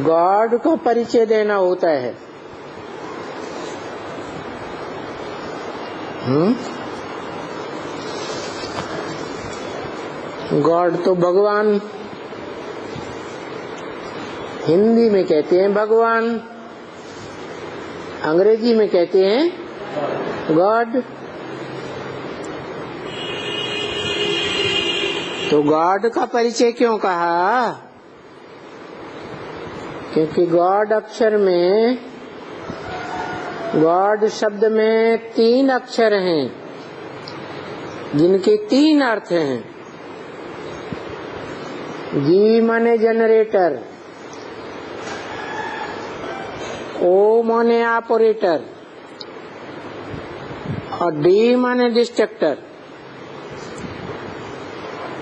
God का परिचय देना होता है। गॉड तो भगवान, हिंदी में कहते हैं भगवान, अंग्रेजी में कहते हैं गॉड। तो गॉड का परिचय क्यों कहा? क्योंकि गॉड अक्षर में, गॉड शब्द में 3 अक्षर हैं जिनके 3 अर्थ हैं। जी माने जनरेटर, ओ माने ऑपरेटर और डी माने डिस्ट्रक्टर।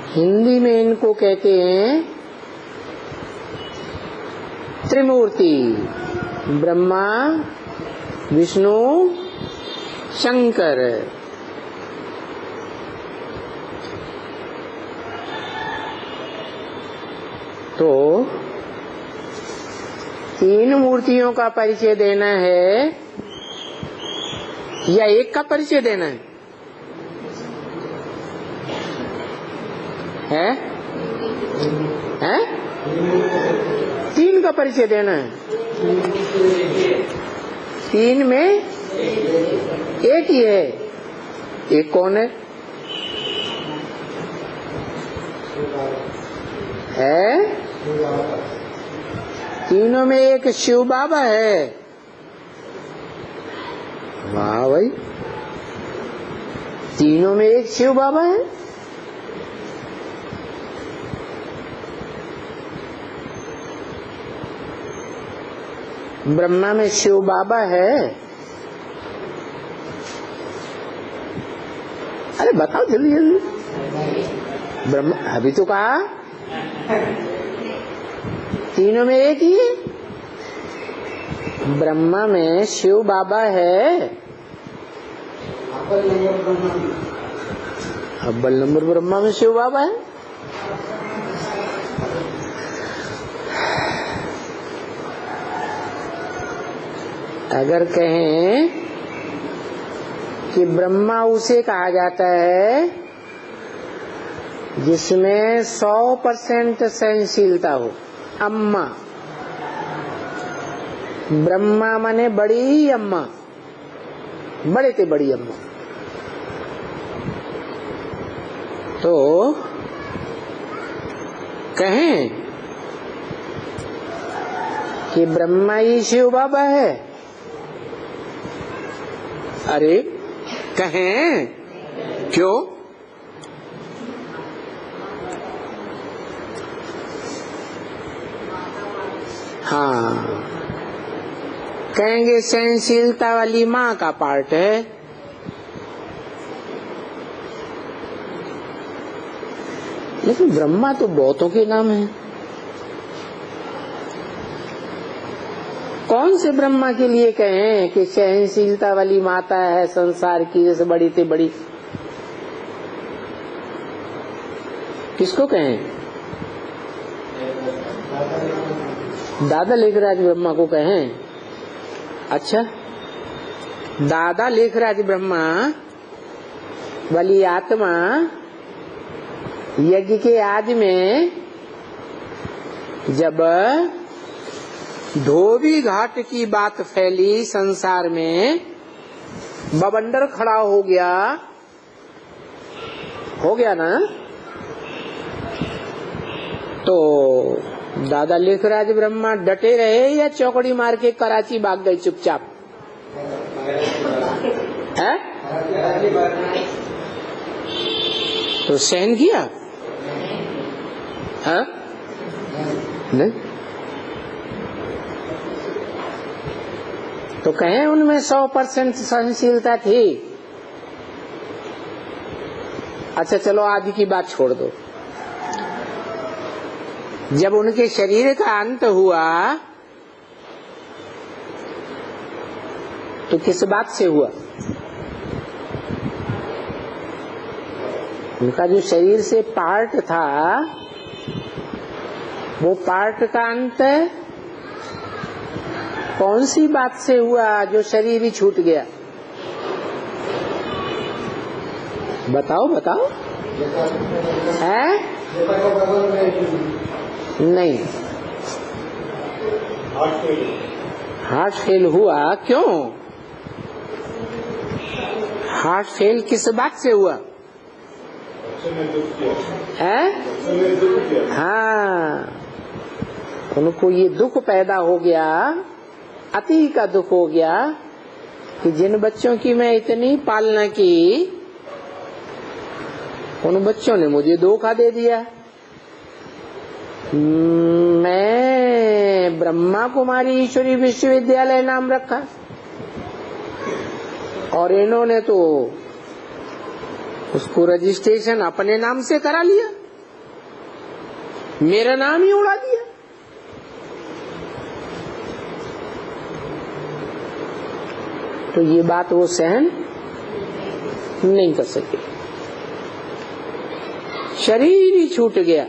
हिंदी में इनको कहते हैं त्रिमूर्ति, ब्रह्मा विष्णु शंकर। तो 3 मूर्तियों का परिचय देना है या एक का परिचय देना है? हैं? 3 का परिचय देना है। 3 में एक ही है। एक कौन है? तीनों में एक शिव बाबा है। वाह भाई, तीनों में एक शिव बाबा है। ब्रह्मा में शिव बाबा है। अरे बताओ जल्दी जल्दी। ब्रह्मा अभी तो कहा तीनों में एक ही है। ब्रह्मा में शिव बाबा है। अव्वल नंबर ब्रह्मा में शिव बाबा है। अगर कहें कि ब्रह्मा उसे कहा जाता है जिसमें 100% सहनशीलता हो। अम्मा, ब्रह्मा माने बड़ी अम्मा, बड़े ते बड़ी अम्मा। तो कहें कि ब्रह्मा ही शिव बाबा है। अरे कहें क्यों? हाँ, कहेंगे सहनशीलता वाली माँ का पार्ट है। लेकिन ब्रह्मा तो बहुतों के नाम है। कौन से ब्रह्मा के लिए कहें कि सहनशीलता वाली माता है संसार की, जैसे बड़ी से बड़ी? किसको कहें? दादा लेखराज ब्रह्मा को कहें। अच्छा, दादा लेखराज ब्रह्मा वाली आत्मा यज्ञ के आदि में जब धोबी घाट की बात फैली संसार में, बवंडर खड़ा हो गया ना, तो दादा लेखराज ब्रह्मा डटे रहे या चौकड़ी मार के कराची भाग गए चुपचाप? है? तो सहन किया? है? नहीं? तो कहें उनमें 100% सहनशीलता थी। अच्छा चलो आदि की बात छोड़ दो। जब उनके शरीर का अंत हुआ तो किस बात से हुआ? उनका जो शरीर से पार्ट था वो पार्ट का अंत कौन सी बात से हुआ जो शरीर ही छूट गया? बताओ बताओ। है? नहीं, हार्ट फेल हुआ। क्यों हार्ट फेल? किस बात से हुआ? है? हाँ, उनको ये दुख पैदा हो गया, अति का दुख हो गया कि जिन बच्चों की मैं इतनी पालना की, उन बच्चों ने मुझे धोखा दे दिया। मैं ब्रह्मा कुमारी ईश्वरी विश्वविद्यालय नाम रखा और इन्होंने तो उसको रजिस्ट्रेशन अपने नाम से करा लिया, मेरा नाम ही उड़ा दिया। तो ये बात वो सहन नहीं कर सके, शरीर ही छूट गया।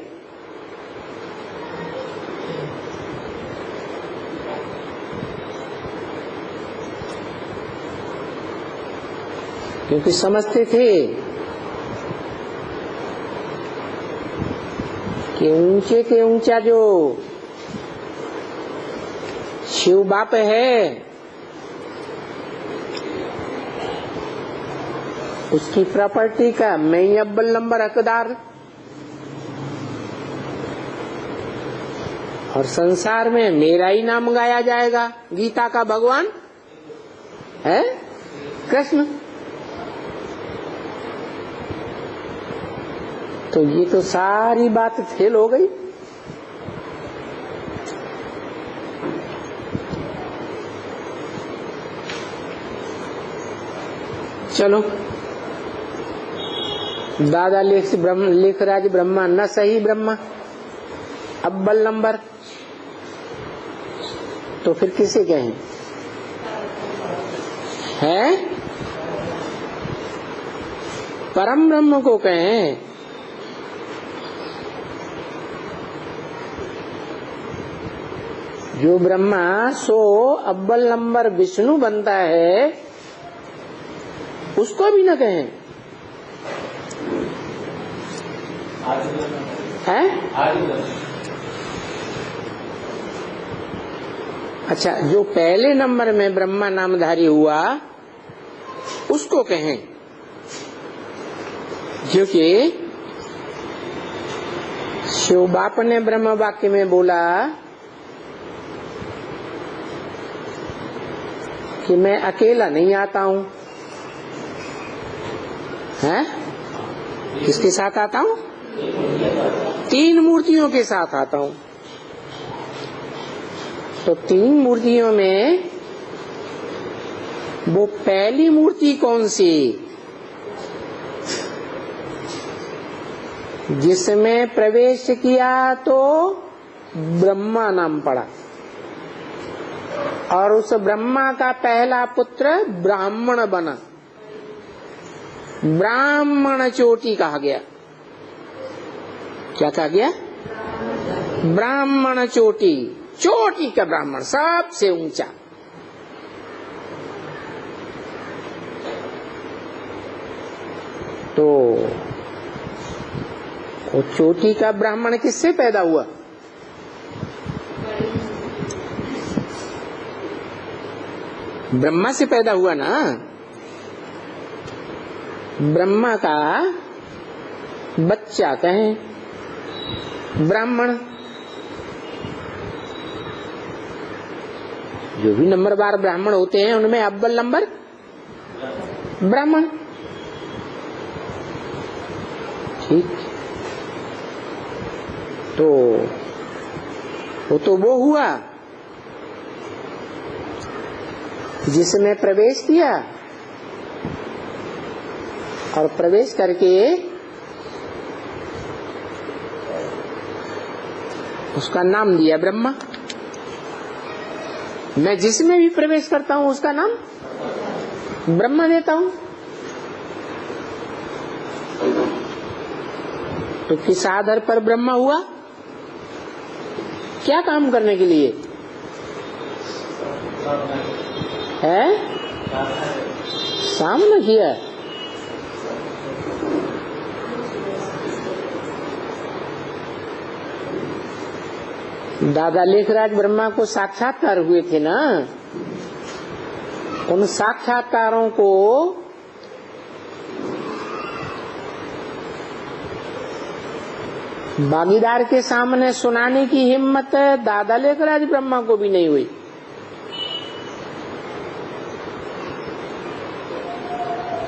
क्योंकि समझते थे कि ऊंचे के ऊंचा जो शिव बाप है, उसकी प्रॉपर्टी का मैं ही अव्वल नंबर हकदार, और संसार में मेरा ही नाम गाया जाएगा। गीता का भगवान है कृष्ण। तो ये तो सारी बात फेल हो गई। चलो, दादा लेखराज ब्रह्मा न सही ब्रह्मा अव्वल नंबर, तो फिर किसे कहें? है? परम ब्रह्म को कहें। जो ब्रह्मा सो अव्वल नंबर विष्णु बनता है, उसको भी न कहें। है? अच्छा, जो पहले नंबर में ब्रह्मा नामधारी हुआ उसको कहें, क्योंकि शिव बाप ने ब्रह्म वाक्य में बोला कि मैं अकेला नहीं आता हूँ। हैं? किसके साथ आता हूँ? 3 मूर्तियों के साथ आता हूँ। तो 3 मूर्तियों में वो पहली मूर्ति कौन सी जिसमें प्रवेश किया तो ब्रह्मा नाम पड़ा, और उस ब्रह्मा का पहला पुत्र ब्राह्मण बना, ब्राह्मण चोटी कहा गया। क्या कहा गया? ब्राह्मण चोटी, चोटी का ब्राह्मण, सबसे ऊंचा। तो वो चोटी का ब्राह्मण किससे पैदा हुआ? ब्रह्मा से पैदा हुआ ना। ब्रह्मा का बच्चा कहें ब्राह्मण। जो भी नंबरवार ब्राह्मण होते हैं उनमें अव्वल नंबर ब्राह्मण। ठीक, तो वो हुआ जिसने प्रवेश किया, और प्रवेश करके उसका नाम दिया ब्रह्मा। मैं जिसमें भी प्रवेश करता हूं उसका नाम ब्रह्मा देता हूं। तो किस आधार पर ब्रह्मा हुआ? क्या काम करने के लिए है? सामना किया। दादा लेखराज ब्रह्मा को साक्षात्कार हुए थे ना, उन साक्षात्कारों को भागीदार के सामने सुनाने की हिम्मत दादा लेखराज ब्रह्मा को भी नहीं हुई।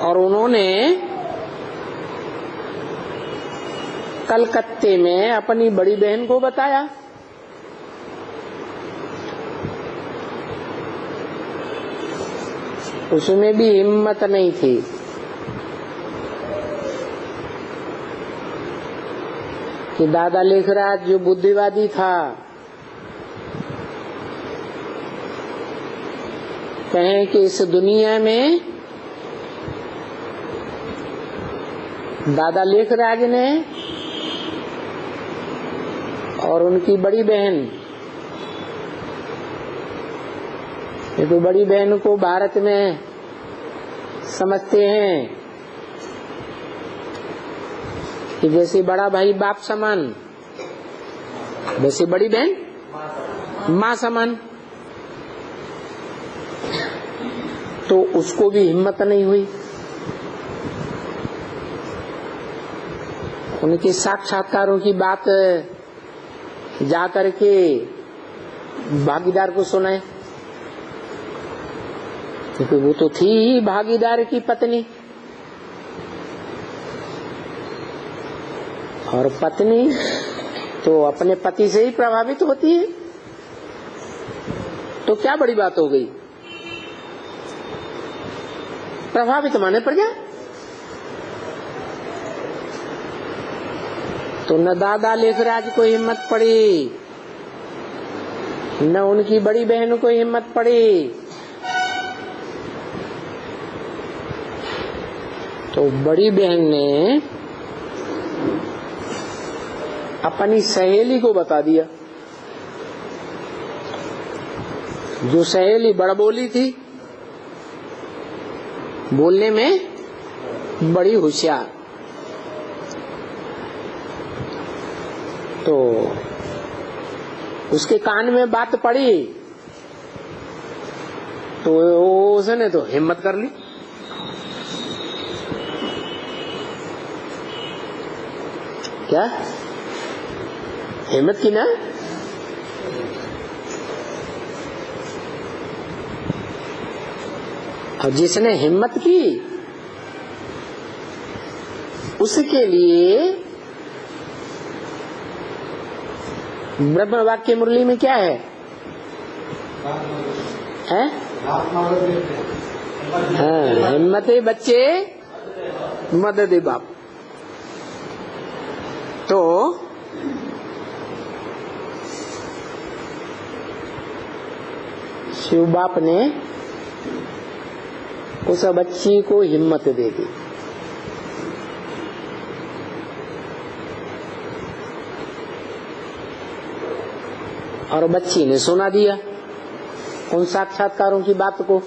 और उन्होंने कलकत्ते में अपनी बड़ी बहन को बताया। उसमें भी हिम्मत नहीं थी। कि दादा लेखराज जो बुद्धिवादी था, कहें कि इस दुनिया में दादा लेखराज ने और उनकी बड़ी बहन, ये तो बड़ी बहन को भारत में समझते हैं कि जैसे बड़ा भाई बाप समान, वैसे बड़ी बहन माँ समान। तो उसको भी हिम्मत नहीं हुई। उनके साक्षात्कारों की बात जाकर के भागीदार को सुनाए, क्योंकि वो तो थी ही भागीदार की पत्नी। और पत्नी तो अपने पति से ही प्रभावित होती है, तो क्या बड़ी बात हो गई? प्रभावित माने प्रजा। तो न दादा लेखराज को हिम्मत पड़ी, न उनकी बड़ी बहन को हिम्मत पड़ी। तो बड़ी बहन ने अपनी सहेली को बता दिया। जो सहेली बड़बोली थी, बोलने में बड़ी होशियार, तो उसके कान में बात पड़ी तो उसने तो हिम्मत कर ली। क्या हिम्मत की ना? और जिसने हिम्मत की उसके लिए ब्रह्म वाक्य मुरली में क्या है? हाँ, हिम्मते बच्चे मदद बाप। तो शिव बाप ने उस बच्ची को हिम्मत दे दी। और बच्ची ने सुना दिया उन साक्षात्कारों की बात को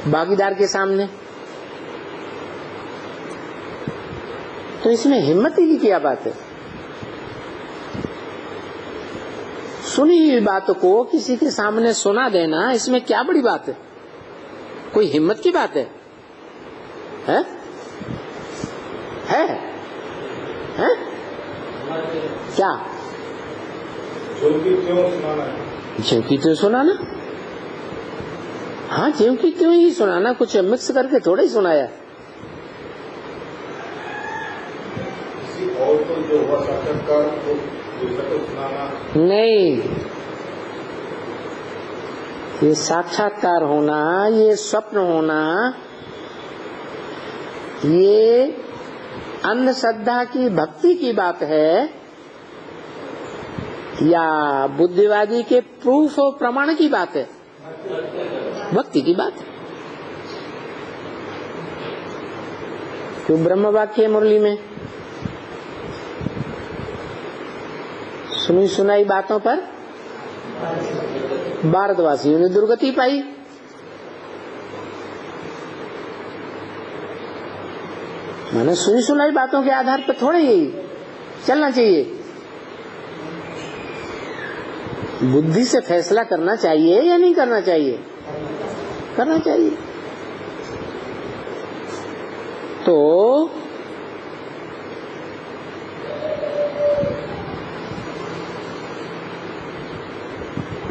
भागीदार के सामने। तो इसमें हिम्मत की क्या बात है? सुनी हुई बात को किसी के सामने सुना देना, इसमें क्या बड़ी बात है? कोई हिम्मत की बात है? है? क्या ज्यों की त्यों सुनाना? हाँ, ज्यों की त्यों ही सुनाना, कुछ मिक्स करके थोड़ा ही सुनाया। और तो जो हुआ साक्षात्कार नहीं, ये साक्षात्कार होना, ये स्वप्न होना, ये अंधश्रद्धा की भक्ति की बात है या बुद्धिवादी के प्रूफ और प्रमाण की बात है? भक्ति की बात है। तो ब्रह्म वाक्य मुरली में सुनी सुनाई बातों पर भारतवासियों ने दुर्गति पाई। मैंने सुनी सुनाई बातों के आधार पर थोड़े ही चलना चाहिए, बुद्धि से फैसला करना चाहिए या नहीं करना चाहिए? करना चाहिए। तो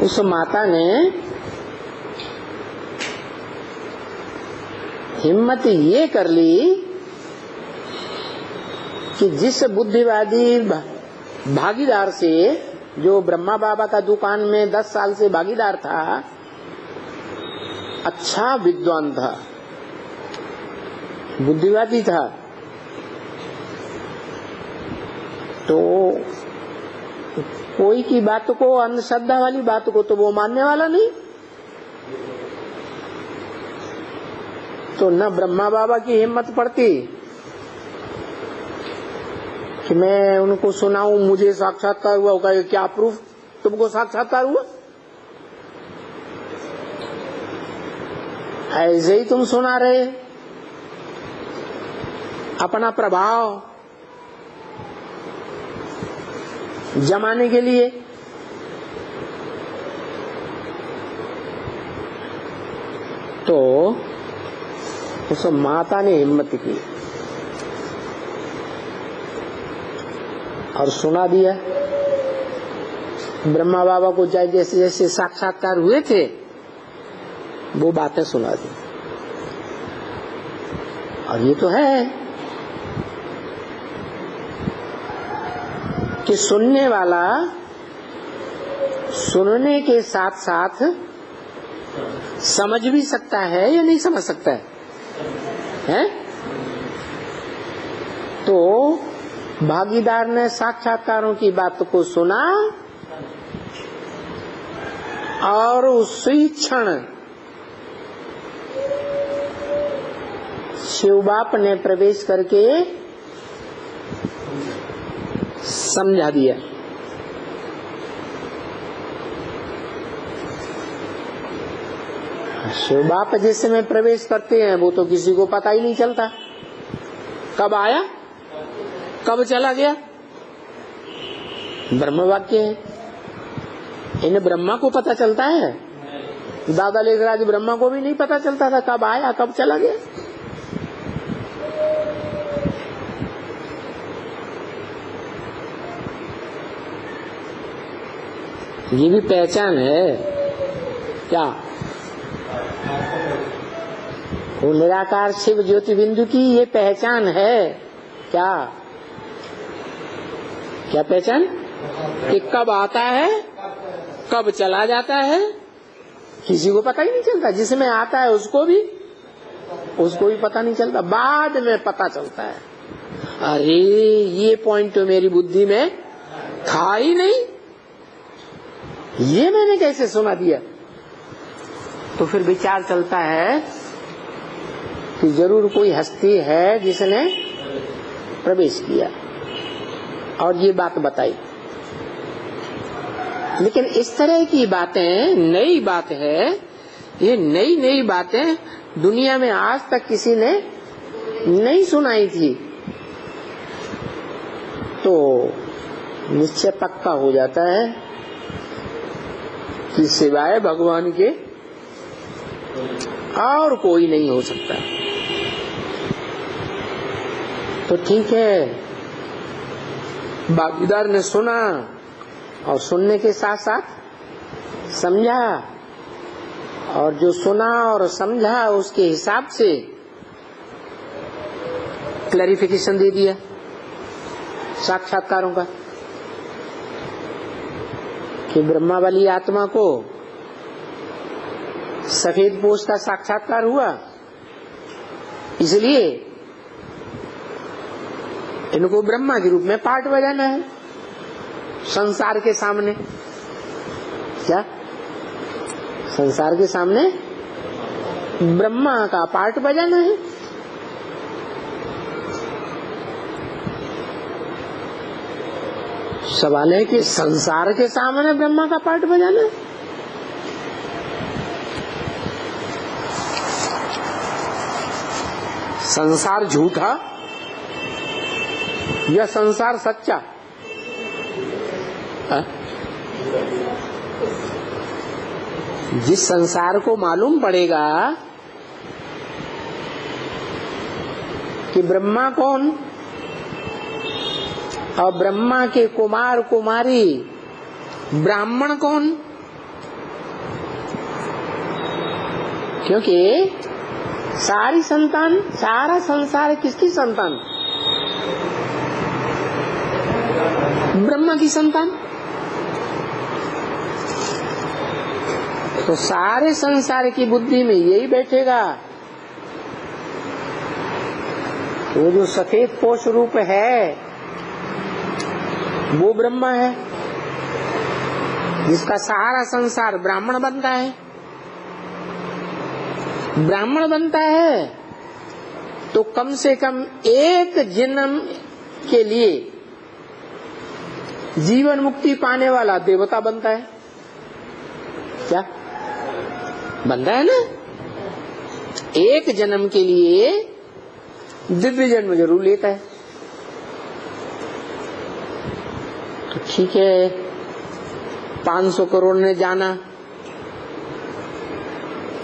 उस माता ने हिम्मत ये कर ली कि जिस बुद्धिवादी भागीदार से, जो ब्रह्मा बाबा का दुकान में 10 साल से भागीदार था, अच्छा विद्वान था, बुद्धिवादी था, तो कोई की बात को, अंधश्रद्धा वाली बात को तो वो मानने वाला नहीं। तो न ब्रह्मा बाबा की हिम्मत पड़ती कि मैं उनको सुनाऊं मुझे साक्षात्कार हुआ होगा, क्या प्रूफ तुमको साक्षात्कार हुआ? ऐसे ही तुम सुना रहे अपना प्रभाव जमाने के लिए। तो उस माता ने हिम्मत की और सुना दिया। ब्रह्मा बाबा को जैसे जैसे साक्षात्कार हुए थे वो बातें सुना दी। और ये तो है कि सुनने वाला सुनने के साथ साथ समझ भी सकता है या नहीं समझ सकता है? तो भागीदार ने साक्षात्कारों की बात को सुना और उसी क्षण शिव बाप ने प्रवेश करके समझा दिया। शिव बाप जिस समय प्रवेश करते हैं वो तो किसी को पता ही नहीं चलता, कब आया कब चला गया। ब्रह्म वाक्य है, इन्हें ब्रह्मा को पता चलता है। दादा लेखराज ब्रह्मा को भी नहीं पता चलता था कब आया कब चला गया। ये भी पहचान है क्या? वो निराकार शिव ज्योति बिंदु की ये पहचान है क्या? क्या पहचान? कि कब आता है कब चला जाता है किसी को पता ही नहीं चलता। जिसमें आता है उसको भी पता नहीं चलता, बाद में पता चलता है। अरे ये पॉइंट तो मेरी बुद्धि में था ही नहीं, ये मैंने कैसे सुना दिया। तो फिर विचार चलता है कि जरूर कोई हस्ती है जिसने प्रवेश किया और ये बात बताई। लेकिन इस तरह की बातें नई बात है, ये नई नई बातें दुनिया में आज तक किसी ने नहीं सुनाई थी। तो निश्चय पक्का हो जाता है कि सिवाय भगवान के और कोई नहीं हो सकता। तो ठीक है, भागीदार ने सुना और सुनने के साथ साथ समझा, और जो सुना और समझा उसके हिसाब से क्लैरिफिकेशन दे दिया साक्षात्कारों का कि ब्रह्मा वाली आत्मा को सफेद पोष का साक्षात्कार हुआ, इसलिए इनको ब्रह्मा के रूप में पाठ बजाना है संसार के सामने। क्या संसार के सामने ब्रह्मा का पाठ बजाना है? सवाल है कि संसार के सामने ब्रह्मा का पाठ बजाना, संसार झूठा या संसार सच्चा? जिस संसार को मालूम पड़ेगा कि ब्रह्मा कौन और ब्रह्मा के कुमार कुमारी ब्राह्मण कौन, क्योंकि सारी संतान, सारा संसार किसकी संतान? ब्रह्मा की संतान। तो सारे संसार की बुद्धि में यही बैठेगा, वो जो सफेद कोश रूप है वो ब्रह्मा है, जिसका सारा संसार ब्राह्मण बनता है। ब्राह्मण बनता है तो कम से कम एक जन्म के लिए जीवन मुक्ति पाने वाला देवता बनता है। क्या बनता है ना? एक जन्म के लिए दिव्य जन्म जरूर लेता है। तो ठीक है, 500 करोड़ ने जाना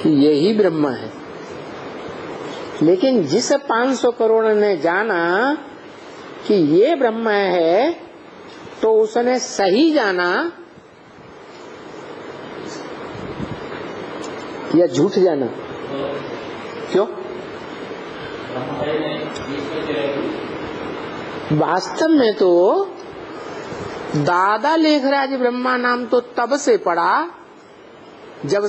कि यही ब्रह्मा है, लेकिन जिस 500 करोड़ ने जाना कि ये ब्रह्मा है तो उसने सही जाना या झूठ जाना? क्यों? वास्तव में तो दादा लेखराज ब्रह्मा नाम तो तब से पड़ा जब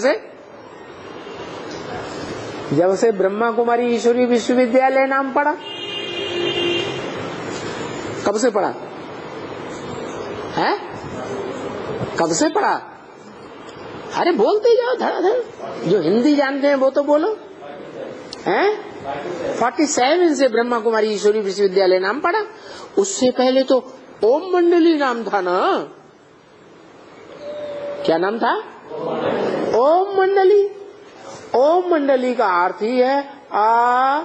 से ब्रह्मा कुमारी ईश्वरी विश्वविद्यालय नाम पड़ा। कब से पड़ा है? कब से पड़ा? अरे बोलते जाओ धड़ाधड़, जो हिंदी जानते हैं वो तो बोलो। हैं 47 से ब्रह्मा कुमारी ईश्वरी विश्वविद्यालय नाम पड़ा। उससे पहले तो ओम मंडली नाम था ना। क्या नाम था? ओम मंडली। ओम मंडली का अर्थ ही है आ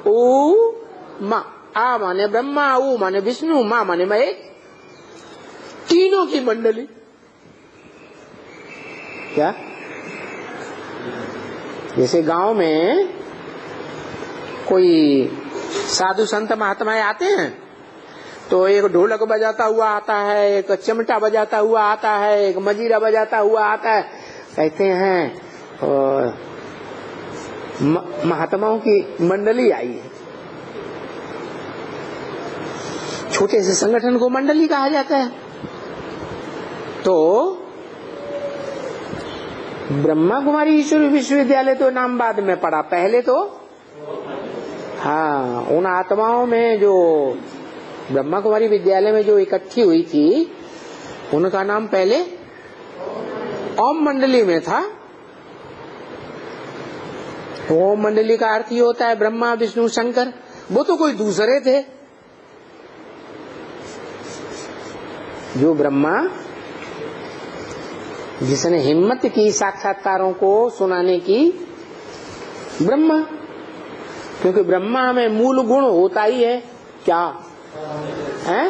उ मा। आ माने ब्रह्मा, उ माने विष्णु, मा माने महेश, तीनों की मंडली। क्या? जैसे गांव में कोई साधु संत महात्माएं आते हैं तो एक ढोलक बजाता हुआ आता है, एक चिमटा बजाता हुआ आता है, एक मजीरा बजाता हुआ आता है। कहते हैं महात्माओं की मंडली आई है। छोटे से संगठन को मंडली कहा जाता है। तो ब्रह्मा कुमारी ईश्वरी विश्वविद्यालय तो नाम बाद में पड़ा, पहले तो हाँ उन आत्माओं में जो ब्रह्मा कुमारी विद्यालय में जो इकट्ठी हुई थी उनका नाम पहले ओम मंडली में था। ओम मंडली का अर्थ ही होता है ब्रह्मा विष्णु शंकर। वो तो कोई दूसरे थे। जो ब्रह्मा जिसने हिम्मत की साक्षात्कारों को सुनाने की, ब्रह्मा, क्योंकि ब्रह्मा में मूल गुण होता ही है क्या है?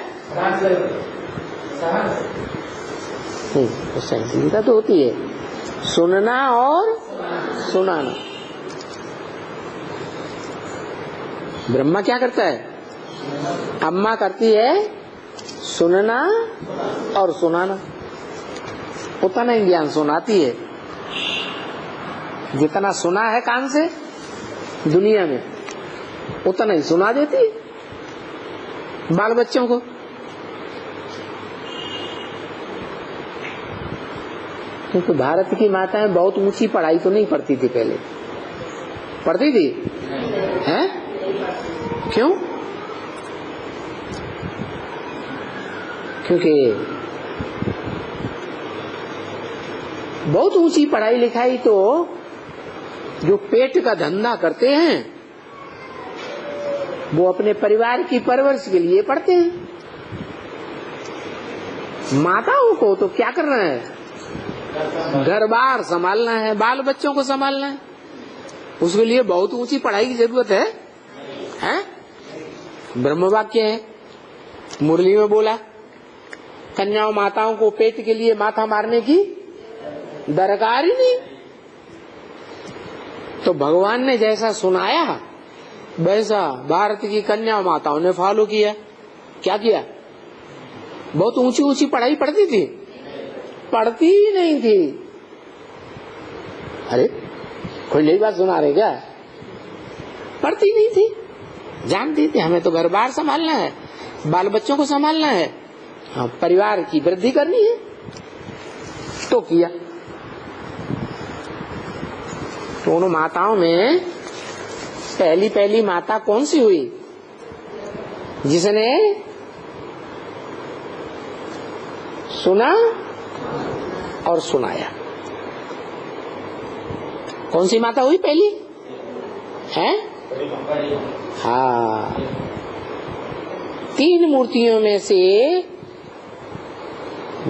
सहनशीलता तो होती है, सुनना और सुनाना। ब्रह्मा क्या करता है? अम्मा करती है सुनना और सुनाना। उतना ही ज्ञान सुनाती है जितना सुना है कान से दुनिया में, उतना ही सुना देती है बाल बच्चों को। क्योंकि भारत की माताएं बहुत ऊंची पढ़ाई तो नहीं पढ़ती थी, पहले पढ़ती थी हैं? क्यों? क्योंकि बहुत ऊंची पढ़ाई लिखाई तो जो पेट का धंधा करते हैं वो अपने परिवार की परवरिश के लिए पढ़ते हैं। माताओं को तो क्या करना है, घर बार संभालना है, बाल बच्चों को संभालना है। उसके लिए बहुत ऊंची पढ़ाई की जरूरत है, हैं? ब्रह्म वाक्य है, मुरली में बोला, कन्याओं माताओं को पेट के लिए माथा मारने की दरकार ही नहीं। तो भगवान ने जैसा सुनाया वैसा भारत की कन्या माताओं ने फॉलो किया। क्या किया? बहुत ऊंची ऊंची पढ़ाई पढ़ती थी, पढ़ती ही नहीं थी। अरे कोई नई बात सुना रहे क्या? पढ़ती नहीं थी, जानती थी हमें तो घर बार संभालना है, बाल बच्चों को संभालना है, हाँ, परिवार की वृद्धि करनी है, तो किया। तो उन माताओं में पहली माता कौन सी हुई? जिसने सुना और सुनाया। कौन सी माता हुई पहली? है? हाँ, 3 मूर्तियों में से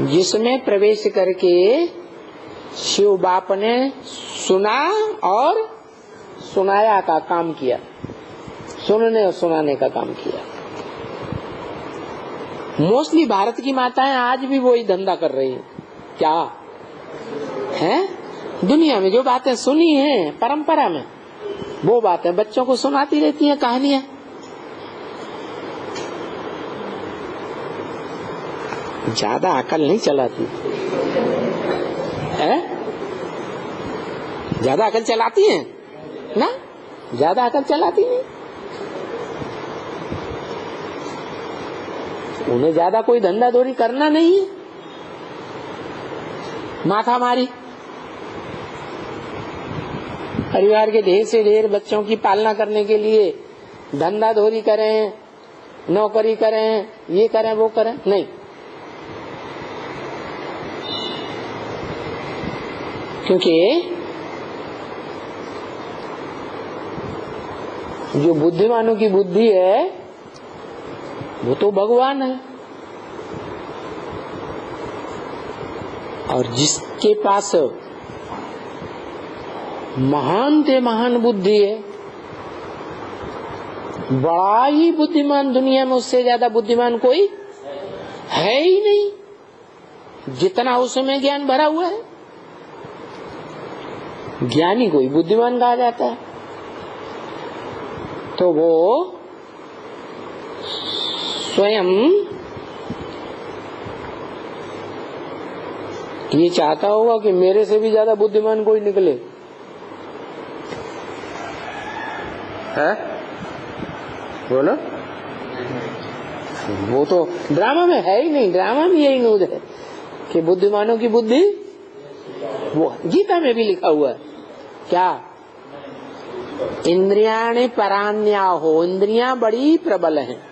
जिसमें प्रवेश करके शिव बाप ने सुना और सुनाया का काम किया, सुनने और सुनाने का काम किया। मोस्टली भारत की माताएं आज भी वही धंधा कर रही हैं। क्या है? दुनिया में जो बातें सुनी हैं परंपरा में, वो बातें बच्चों को सुनाती रहती हैं, कहानियां। ज्यादा अकल नहीं चलाती है? ज्यादा अकल चलाती हैं ना? ज्यादा अकल चलाती नहीं। उन्हें ज्यादा कोई धंधा दौरी करना नहीं है, माथा मारी। परिवार के ढेर से ढेर बच्चों की पालना करने के लिए धंधा दौरी करें, नौकरी करें, ये करें वो करें, नहीं। क्योंकि जो बुद्धिमानों की बुद्धि है वो तो भगवान है, और जिसके पास महान से महान बुद्धि है, बड़ा ही बुद्धिमान, दुनिया में उससे ज्यादा बुद्धिमान कोई है ही नहीं। जितना उसमें ज्ञान भरा हुआ है, ज्ञानी कोई बुद्धिमान कहा जाता है। तो वो स्वयं ये चाहता होगा कि मेरे से भी ज्यादा बुद्धिमान कोई निकले, है? बोलो। वो तो ड्रामा में है ही नहीं, ड्रामा में यही न्यूज है कि बुद्धिमानों की बुद्धि, वो गीता में भी लिखा हुआ है। क्या? इंद्रियाणि परान्या हो, इंद्रियां बड़ी प्रबल हैं।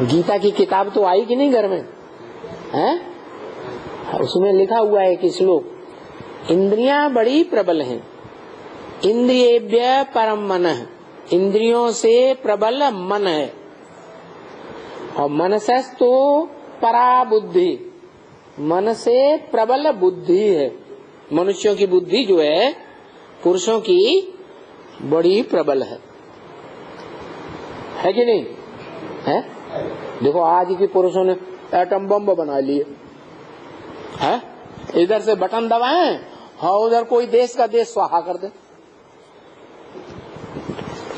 गीता की किताब तो आई कि नहीं घर में, है? उसमें लिखा हुआ है कि श्लोक, इंद्रियां बड़ी प्रबल हैं, इंद्रियेभ्यः परम मनः, इंद्रियों से प्रबल मन है, और मनसस्तु परा बुद्धि, मन से प्रबल बुद्धि है। मनुष्यों की बुद्धि जो है पुरुषों की बड़ी प्रबल है कि नहीं? है? देखो आज के पुरुषों ने एटम बम बना लिए, है? इधर से बटन दबाएं, हाँ, उधर कोई देश का देश स्वाहा कर दे।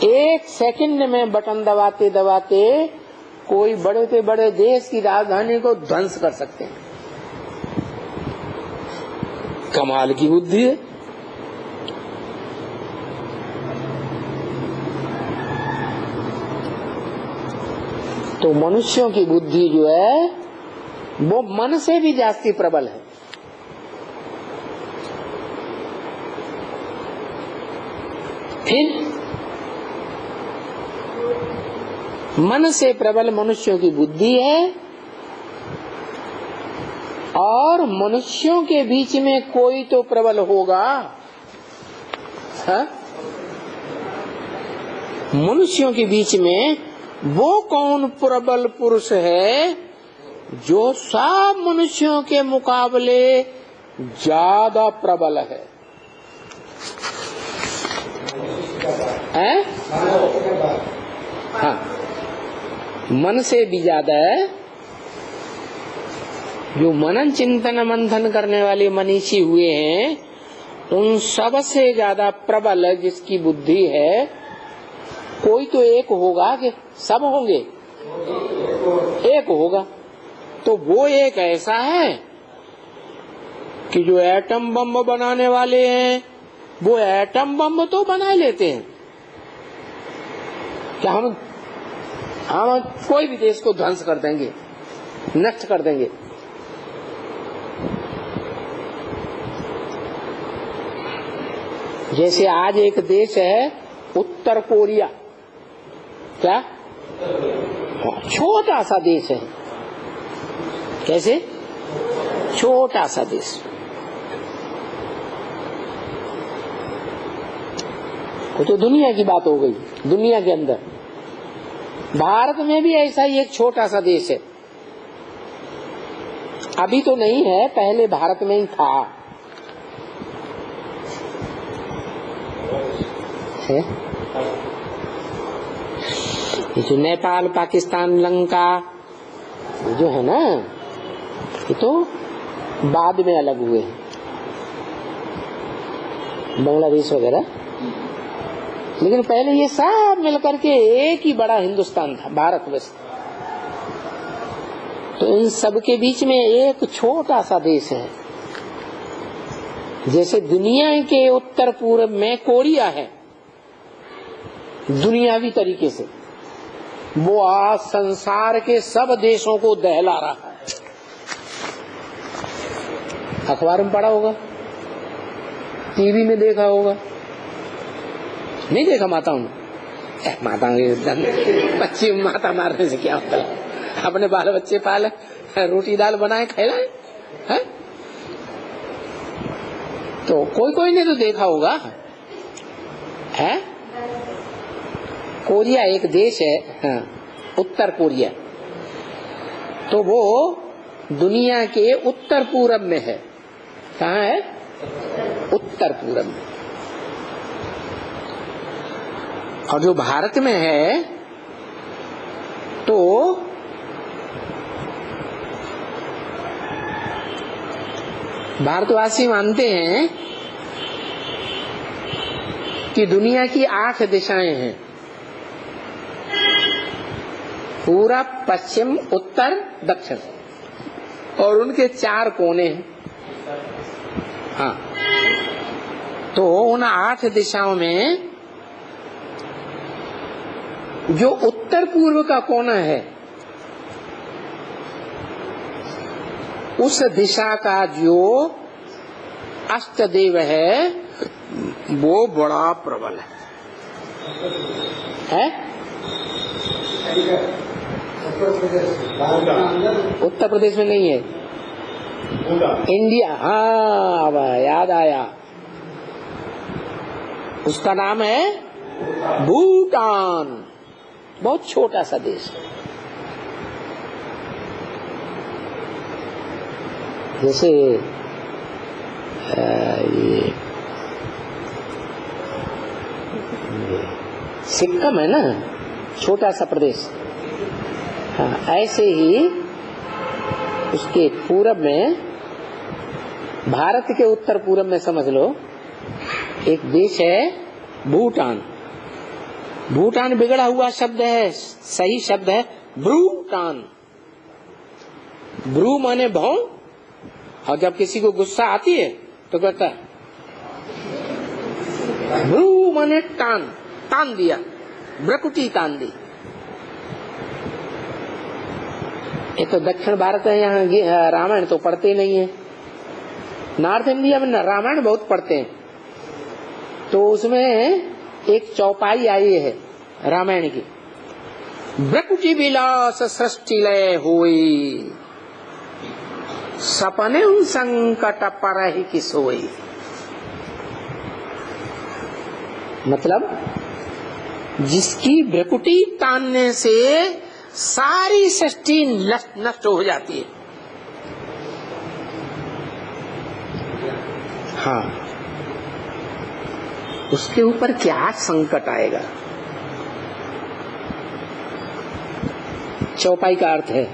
1 सेकंड में बटन दबाते दबाते कोई बड़े से बड़े देश की राजधानी को ध्वंस कर सकते हैं। कमाल की बुद्धि है। तो मनुष्यों की बुद्धि जो है वो मन से भी जास्ती प्रबल है। फिर मन से प्रबल मनुष्यों की बुद्धि है, और मनुष्यों के बीच में कोई तो प्रबल होगा, है? मनुष्यों के बीच में वो कौन प्रबल पुरुष है जो सब मनुष्यों के मुकाबले ज्यादा प्रबल है? हाँ, मन से भी ज्यादा है। जो मनन चिंतन मंथन करने वाले मनीषी हुए हैं, उन सब से ज्यादा प्रबल जिसकी बुद्धि है, कोई तो एक होगा कि सब होंगे? एक होगा। तो वो एक ऐसा है कि जो एटम बम बनाने वाले हैं, वो एटम बम तो बना लेते हैं। क्या हम कोई भी देश को ध्वंस कर देंगे, नष्ट कर देंगे। जैसे आज एक देश है उत्तर कोरिया, क्या छोटा सा देश है। कैसे? छोटा सा देश। वो तो दुनिया की बात हो गई। दुनिया के अंदर भारत में भी ऐसा ही एक छोटा सा देश है। अभी तो नहीं है, पहले भारत में ही था। है? ये जो नेपाल, पाकिस्तान, लंका जो है ना, ये तो बाद में अलग हुए, बांग्लादेश वगैरह। लेकिन पहले ये सब मिलकर के एक ही बड़ा हिंदुस्तान था, भारतवर्ष। तो इन सब के बीच में एक छोटा सा देश है। जैसे दुनिया के उत्तर पूर्व में कोरिया है, दुनियावी तरीके से वो आज संसार के सब देशों को दहला रहा है। अखबार में पढ़ा होगा, टीवी में देखा होगा, नहीं देखा? माताओं ने, माताओं के बच्चे माता मारने से क्या होता है? अपने बाल बच्चे पाले, रोटी दाल बनाए खिलाए, है? तो कोई ने तो देखा होगा। है? कोरिया एक देश है, हाँ, उत्तर कोरिया। तो वो दुनिया के उत्तर पूरब में है। कहाँ है? उत्तर पूरब में। और जो भारत में है, तो भारतवासी मानते हैं कि दुनिया की 8 दिशाएं हैं, पूरब, पश्चिम, उत्तर, दक्षिण, और उनके 4 कोने हैं। हाँ, तो उन 8 दिशाओं में जो उत्तर पूर्व का कोना है, उस दिशा का जो अष्टदेव है, वो बड़ा प्रबल है? उत्तर प्रदेश में नहीं है, इंडिया। हाँ, अब याद आया, उसका नाम है भूटान। बहुत छोटा सा देश है। जैसे ये सिक्किम है ना, छोटा सा प्रदेश। हाँ, ऐसे ही उसके पूरब में, भारत के उत्तर पूरब में समझ लो, एक देश है भूटान। भूटान बिगड़ा हुआ शब्द है, सही शब्द है भूटान। भ्रू माने भौं, और जब किसी को गुस्सा आती है तो कहता है भ्रू माने टान, तान दिया, ब्रकुटी तान दी। ये तो दक्षिण भारत है, यहाँ रामायण तो पढ़ते नहीं है। नॉर्थ इंडिया में रामायण बहुत पढ़ते हैं। तो उसमें एक चौपाई आई है रामायण की, ब्रकुटी विलास सृष्टि लय हुई, सपने उन संकट पर ही की सोई। मतलब जिसकी भ्रकुटी तानने से सारी सृष्टि नष्ट हो जाती है। हाँ, उसके ऊपर क्या संकट आएगा? चौपाई का अर्थ है।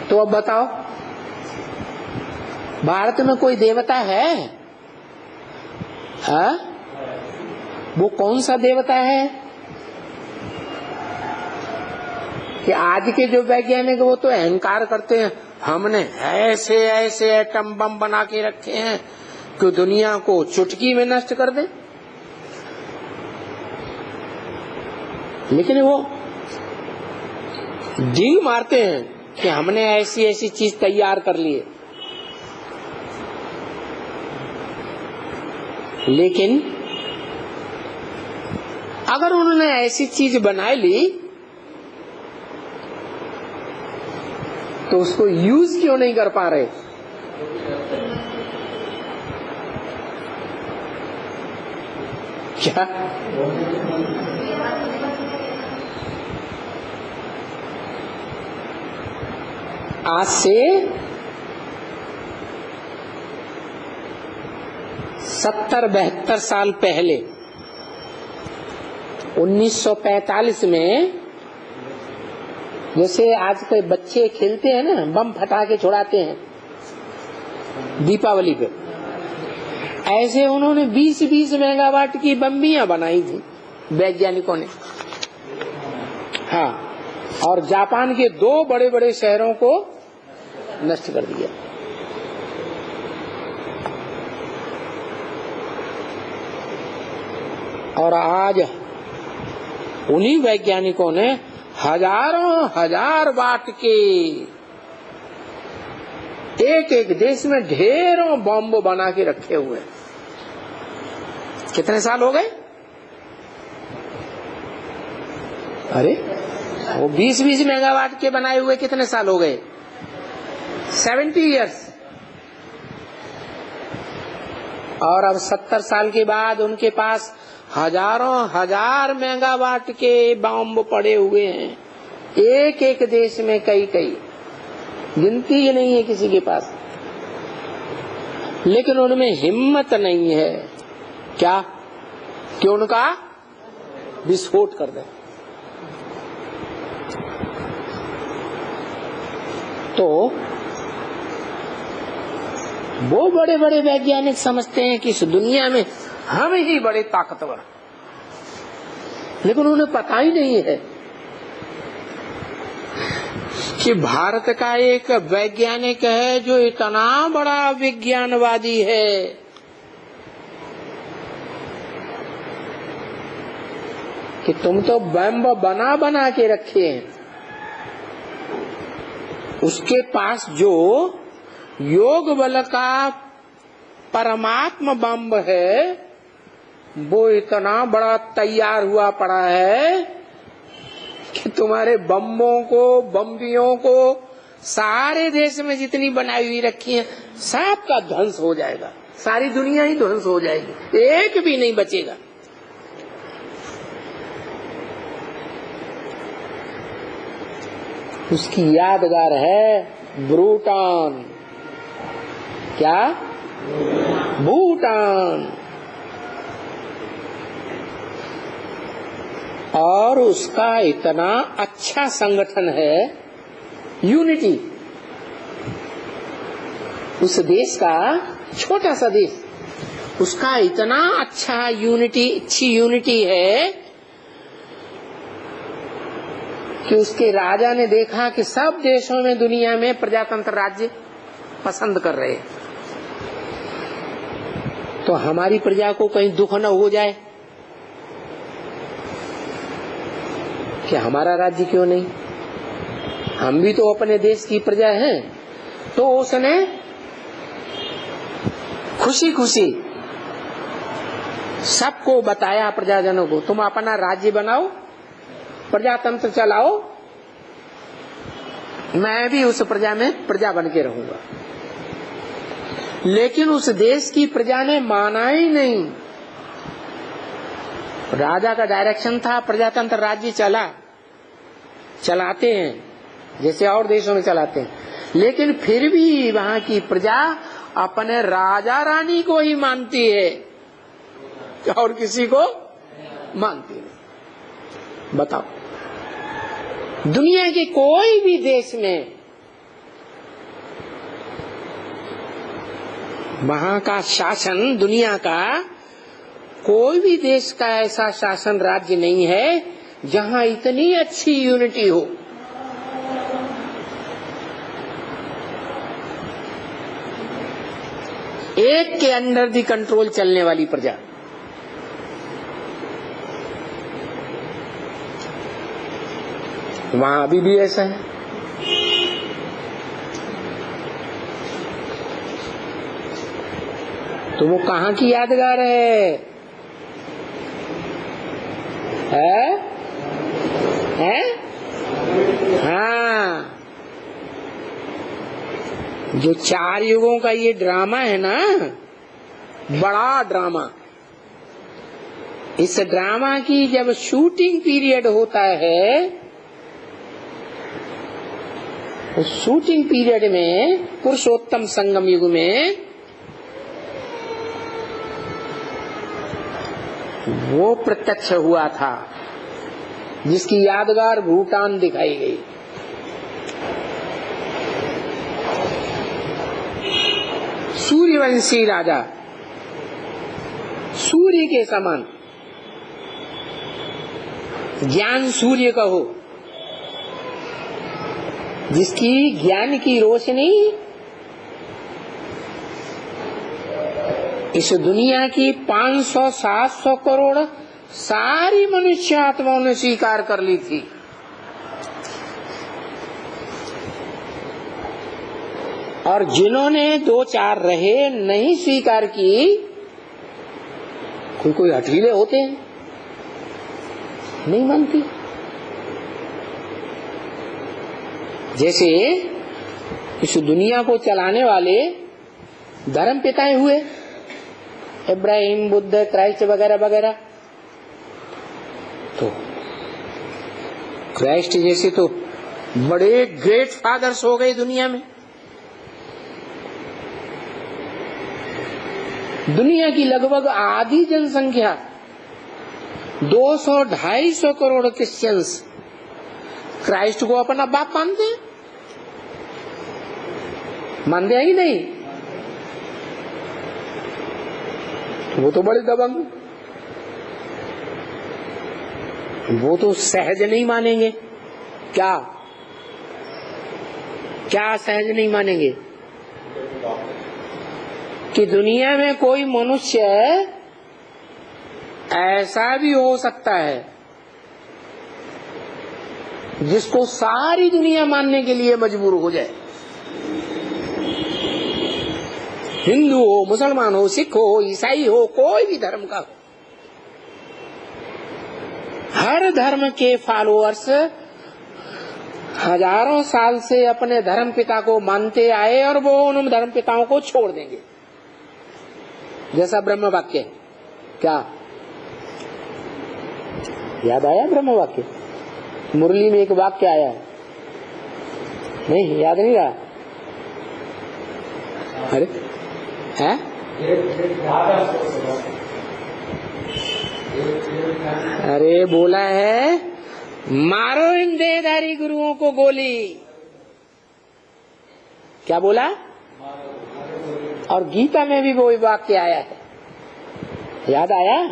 तो अब बताओ, भारत में कोई देवता है? हाँ? वो कौन सा देवता है? कि आज के जो वैज्ञानिक वो तो अहंकार करते हैं, हमने ऐसे ऐसे एटम बम बना के रखे हैं कि दुनिया को चुटकी में नष्ट कर दे। लेकिन वो डील मारते हैं कि हमने ऐसी ऐसी चीज तैयार कर ली है। लेकिन अगर उन्होंने ऐसी चीज बना ली तो उसको यूज क्यों नहीं कर पा रहे? क्या आज से 70-72 साल पहले 1945 में जैसे आज के बच्चे खेलते हैं ना, बम फटाके छुड़ाते हैं दीपावली पे, ऐसे उन्होंने 20-20 मेगावाट की बम्बियां बनाई थी वैज्ञानिकों ने। हाँ, और जापान के 2 बड़े बड़े शहरों को नष्ट कर दिया। और आज उन्हीं वैज्ञानिकों ने हजारों हजार वाट के एक एक देश में ढेरों बम बना के रखे हुए। कितने साल हो गए? अरे वो 20-20 मेगावाट के बनाए हुए कितने साल हो गए? 70 इयर्स। और अब 70 साल के बाद उनके पास हजारों हजार मेगावाट के बम पड़े हुए हैं, एक एक देश में, कई कई, गिनती ही नहीं है किसी के पास। लेकिन उनमें हिम्मत नहीं है क्या कि उनका विस्फोट कर दे। तो वो बड़े बड़े वैज्ञानिक समझते हैं कि इस दुनिया में हम ही बड़े ताकतवर, लेकिन उन्हें पता ही नहीं है कि भारत का एक वैज्ञानिक है जो इतना बड़ा विज्ञानवादी है कि तुम तो बम बना बना के रखे हैं, उसके पास जो योग बल का परमात्मा बम है वो इतना बड़ा तैयार हुआ पड़ा है कि तुम्हारे बम्बों को, बम्बियों को, सारे देश में जितनी बनाई हुई रखी है सब का ध्वंस हो जाएगा। सारी दुनिया ही ध्वंस हो जाएगी, एक भी नहीं बचेगा। उसकी यादगार है भूटान। क्या? भूटान। और उसका इतना अच्छा संगठन है, यूनिटी। उस देश का, छोटा सा देश, उसका इतना अच्छा यूनिटी, अच्छी यूनिटी है कि उसके राजा ने देखा कि सब देशों में दुनिया में प्रजातंत्र राज्य पसंद कर रहे हैं, तो हमारी प्रजा को कहीं दुख न हो जाए कि हमारा राज्य क्यों नहीं, हम भी तो अपने देश की प्रजा हैं। तो उसने खुशी खुशी सबको बताया, प्रजाजनों को, तुम अपना राज्य बनाओ, प्रजातंत्र चलाओ, मैं भी उस प्रजा में प्रजा बन के रहूंगा। लेकिन उस देश की प्रजा ने माना ही नहीं। राजा का डायरेक्शन था, प्रजातंत्र राज्य चलाते हैं जैसे और देशों में चलाते हैं, लेकिन फिर भी वहां की प्रजा अपने राजा रानी को ही मानती है और किसी को मानती नहीं। बताओ, दुनिया के कोई भी देश में वहां का शासन, दुनिया का कोई भी देश का ऐसा शासन राज्य नहीं है जहां इतनी अच्छी यूनिटी हो। एक के अंडर दी कंट्रोल चलने वाली प्रजा। वहां अभी भी ऐसा है। तो वो कहाँ की यादगार है? हाँ, जो 4 युगों का ये ड्रामा है ना, बड़ा ड्रामा, इस ड्रामा की जब शूटिंग पीरियड होता है, उस शूटिंग पीरियड में पुरुषोत्तम संगम युग में वो प्रत्यक्ष हुआ था जिसकी यादगार भूटान दिखाई गई। सूर्यवंशी राजा, सूर्य के समान, ज्ञान सूर्य का हो, जिसकी ज्ञान की रोशनी इस दुनिया की 500-700 करोड़ सारी मनुष्य आत्माओं ने स्वीकार कर ली थी। और जिन्होंने 2-4 रहे नहीं स्वीकार की, कोई हठीले होते हैं, नहीं मानती। जैसे इस दुनिया को चलाने वाले धर्म पिताएं हुए, इब्राहिम, बुद्ध, क्राइस्ट वगैरह वगैरह। तो क्राइस्ट जैसे तो बड़े ग्रेट फादर्स हो गए दुनिया में। दुनिया की लगभग आधी जनसंख्या 200-250 करोड़ क्रिश्चियंस क्राइस्ट को अपना बाप मानते हैं। मानते हैं कि नहीं? वो तो बड़े दबंग, वो तो सहज नहीं मानेंगे। क्या सहज नहीं मानेंगे? कि दुनिया में कोई मनुष्य ऐसा भी हो सकता है जिसको सारी दुनिया मानने के लिए मजबूर हो जाए। हिंदू हो, मुसलमान हो, सिख हो, ईसाई हो, कोई भी धर्म का हो, हर धर्म के फॉलोअर्स हजारों साल से अपने धर्म पिता को मानते आए और वो उन धर्म पिताओं को छोड़ देंगे। जैसा ब्रह्म वाक्य, क्या याद आया? ब्रह्म वाक्य मुरली में एक वाक्य आया है, नहीं याद नहीं रहा? अरे है? अरे बोला है, मारो इन देहधारी गुरुओं को गोली। क्या बोला? और गीता में भी वो वाक्य आया है, याद आया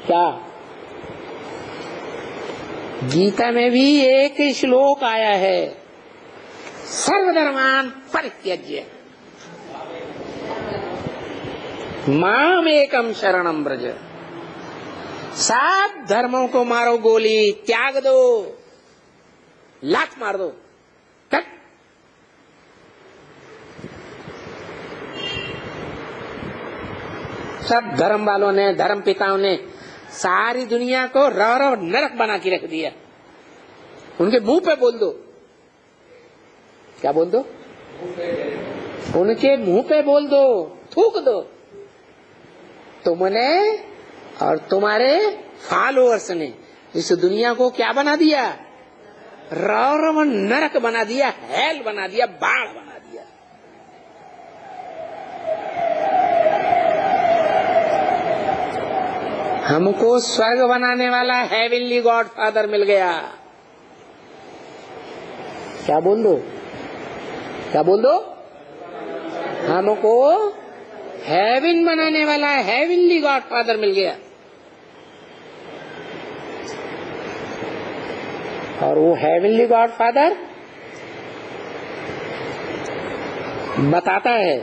क्या? गीता में भी एक श्लोक आया है, सर्वधर्मान परित्यज्य माम एकम शरणम ब्रज। 7 धर्मों को मारो गोली, त्याग दो, लात मार दो, कट। सब धर्म वालों ने, धर्म पिताओं ने सारी दुनिया को रौरव नरक बना के रख दिया। उनके मुंह पे बोल दो, क्या बोल दो? उनके मुंह पे बोल दो, थूक दो, तुमने और तुम्हारे फॉलोअर्स ने इस दुनिया को क्या बना दिया? रौरव नरक बना दिया, हेल बना दिया, बाढ़ बना दिया। हमको स्वर्ग बनाने वाला हेवनली गॉड फादर मिल गया। क्या बोल दो, क्या बोल दो? हमको हेवन बनाने वाला हेवनली गॉड फादर मिल गया। और वो हेवनली गॉड फादर बताता है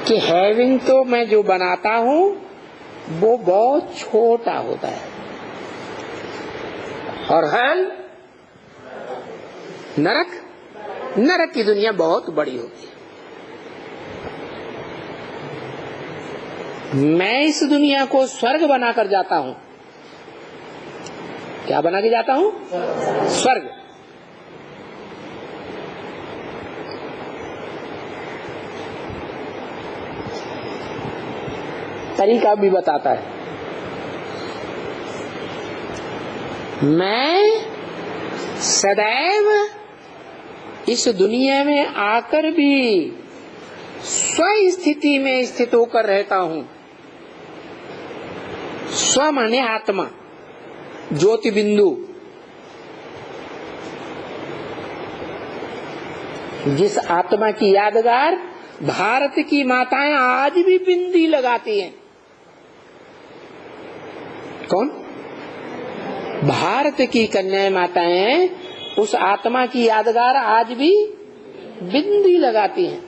कि हेवन तो मैं जो बनाता हूं वो बहुत छोटा होता है, और हेल नरक, नरक की दुनिया बहुत बड़ी होती है। मैं इस दुनिया को स्वर्ग बनाकर जाता हूं। क्या बना के जाता हूं? स्वर्ग। तरीका भी बताता है। मैं सदैव इस दुनिया में आकर भी स्वस्थिति में स्थित होकर रहता हूं। स्व माने आत्मा, ज्योति बिंदु, जिस आत्मा की यादगार भारत की माताएं आज भी बिंदी लगाती हैं। कौन? भारत की कन्याएं माताएं उस आत्मा की यादगार आज भी बिंदी लगाती हैं।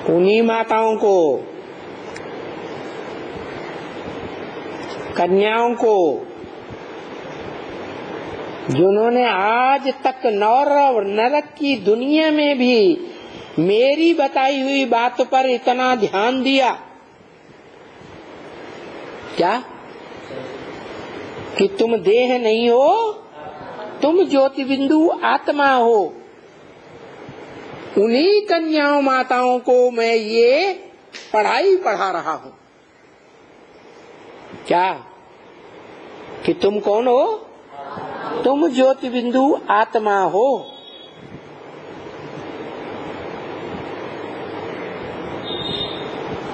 उन्हीं माताओं को, कन्याओं को, जिन्होंने आज तक नौरव नरक की दुनिया में भी मेरी बताई हुई बात पर इतना ध्यान दिया, क्या कि तुम देह नहीं हो, तुम ज्योति बिंदु आत्मा हो। उन्हीं कन्याओं माताओं को मैं ये पढ़ाई पढ़ा रहा हूं। क्या कि तुम कौन हो? तुम ज्योति बिंदु आत्मा हो।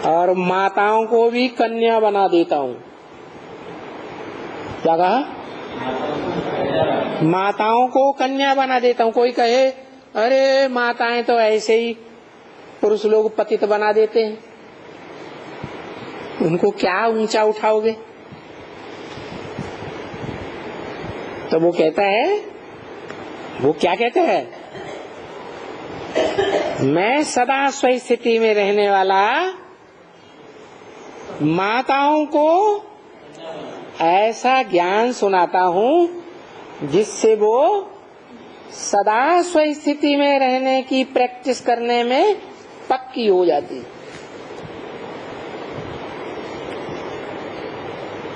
और माताओं को भी कन्या बना देता हूं। क्या कहा? माताओं को कन्या बना देता हूं। कोई कहे अरे माताएं तो ऐसे ही पुरुष लोग पतित बना देते हैं, उनको क्या ऊंचा उठाओगे? तो वो कहता है, वो क्या कहता है? मैं सदा स्वस्थिति में रहने वाला माताओं को ऐसा ज्ञान सुनाता हूं जिससे वो सदा स्वस्थिति में रहने की प्रैक्टिस करने में पक्की हो जाती।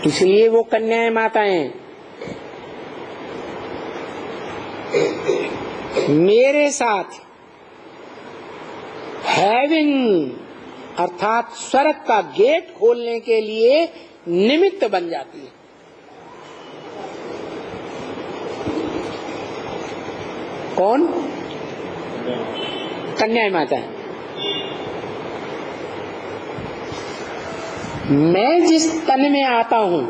इसलिए वो कन्याएं माताएं मेरे साथ हेवन अर्थात स्वर्ग का गेट खोलने के लिए निमित्त बन जाती है। कौन? कन्या माता है। मैं जिस तन में आता हूं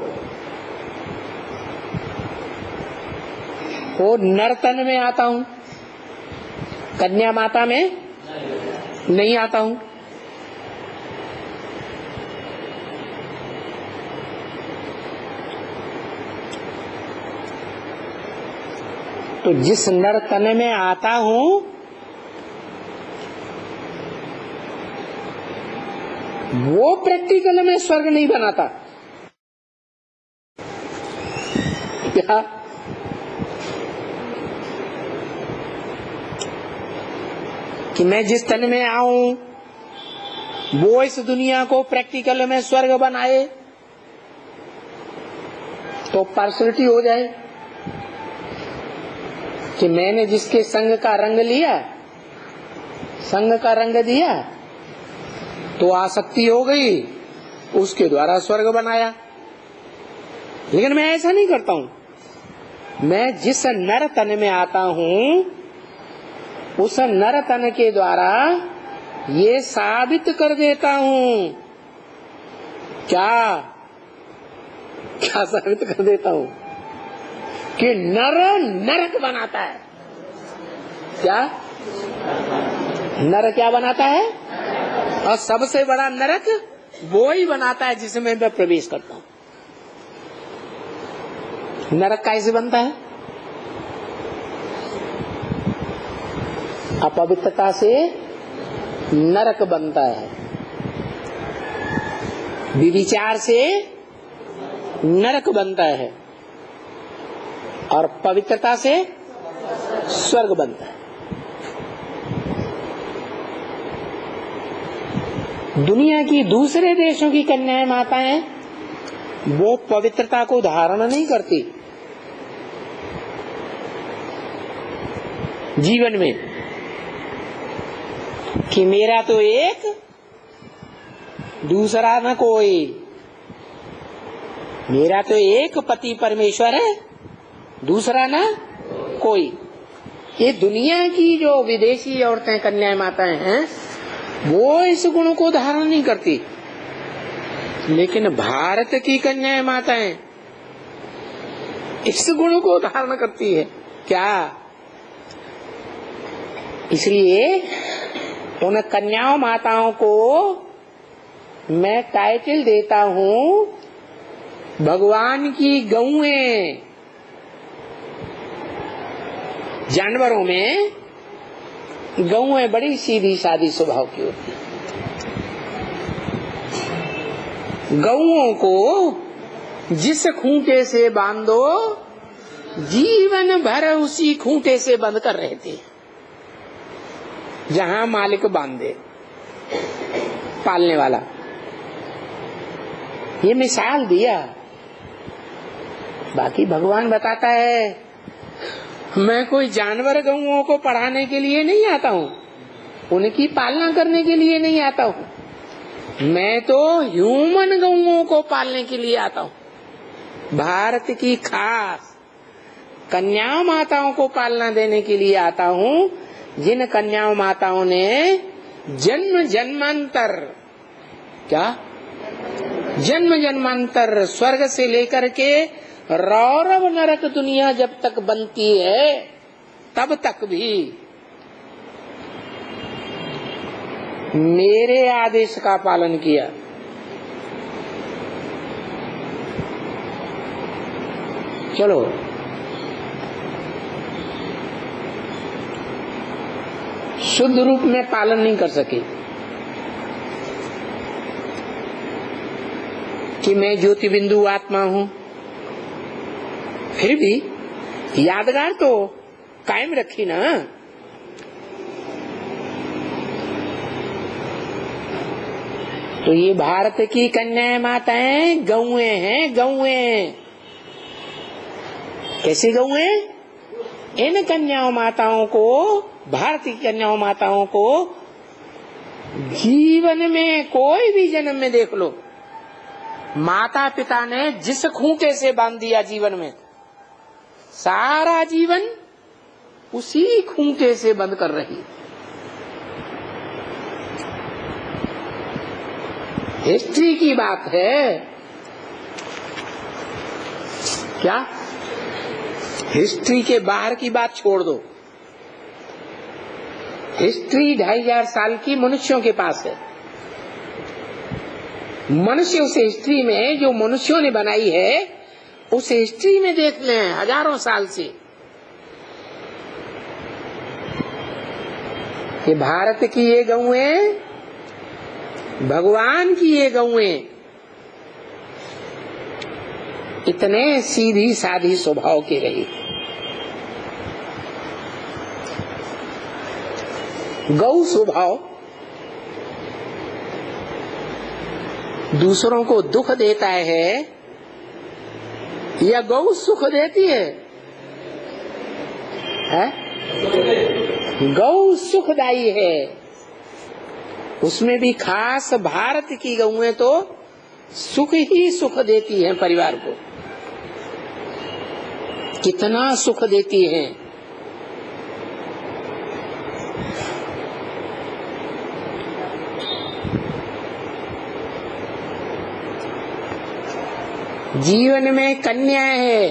वो नर तन में आता हूं, कन्या माता में नहीं आता हूं। तो जिस नर तन में आता हूं वो प्रैक्टिकल में स्वर्ग नहीं बनाता। क्या? कि मैं जिस तन में आऊं वो इस दुनिया को प्रैक्टिकल में स्वर्ग बनाए तो पार्शलिटी हो जाए। कि मैंने जिसके संग का रंग लिया, संग का रंग दिया, तो आसक्ति हो गई, उसके द्वारा स्वर्ग बनाया। लेकिन मैं ऐसा नहीं करता हूं। मैं जिस नर तन में आता हूं, उस नर तन के द्वारा ये साबित कर देता हूं। क्या क्या साबित कर देता हूं? कि नर नरक बनाता है। क्या नर क्या बनाता है? और सबसे बड़ा नरक वो ही बनाता है जिसमें मैं प्रवेश करता हूं। नरक कैसे बनता है? अपवित्रता से नरक बनता है, व्यभिचार से नरक बनता है, और पवित्रता से स्वर्ग बनता है। दुनिया की दूसरे देशों की कन्याएं माताएं वो पवित्रता को धारण नहीं करती जीवन में, कि मेरा तो एक, दूसरा न कोई, मेरा तो एक पति परमेश्वर है, दूसरा ना कोई। ये दुनिया की जो विदेशी औरतें कन्याएं माताएं हैं वो इस गुण को धारण नहीं करती, लेकिन भारत की कन्याएं माताएं इस गुण को धारण करती है। क्या? इसलिए उन कन्याओं माताओं को मैं टाइटल देता हूं भगवान की गौएं। जानवरों में गौएं बड़ी सीधी सादी स्वभाव की होती है। गौओं को जिस खूंटे से बांधो, जीवन भर उसी खूंटे से बंद कर रहते हैं जहां मालिक बांधे, पालने वाला। ये मिसाल दिया, बाकी भगवान बताता है मैं कोई जानवर गौओं को पढ़ाने के लिए नहीं आता हूं, उनकी पालना करने के लिए नहीं आता हूं, मैं तो ह्यूमन गौओं को पालने के लिए आता हूं। भारत की खास कन्या माताओं को पालना देने के लिए आता हूं, जिन कन्या माताओं ने जन्म जन्मांतर, क्या जन्म जन्मांतर स्वर्ग से लेकर के रौरव नरक दुनिया जब तक बनती है तब तक भी मेरे आदेश का पालन किया। चलो शुद्ध रूप में पालन नहीं कर सके कि मैं ज्योति बिंदु आत्मा हूं, फिर भी यादगार तो कायम रखी ना। तो ये भारत की कन्याएं माताएं गौएं हैं, गौएं। कैसी गौएं? इन कन्याओं माताओं को, भारतीय कन्याओं माताओं को जीवन में कोई भी जन्म में देख लो, माता पिता ने जिस खूंटे से बांध दिया जीवन में, सारा जीवन उसी खूंटे से बंद कर रही। हिस्ट्री की बात है क्या? हिस्ट्री के बाहर की बात छोड़ दो। हिस्ट्री 2500 साल की मनुष्यों के पास है। मनुष्यों से हिस्ट्री में जो मनुष्यों ने बनाई है, उस हिस्ट्री में देख लें हजारों साल से कि भारत की ये गौएं, भगवान की ये गौएं इतने सीधी साधी स्वभाव के रही। गौ स्वभाव दूसरों को दुख देता है या गौ सुख देती है? है? गौ सुखदायी है, उसमें भी खास भारत की गौएं तो सुख ही सुख देती हैं परिवार को। कितना सुख देती हैं। जीवन में कन्या है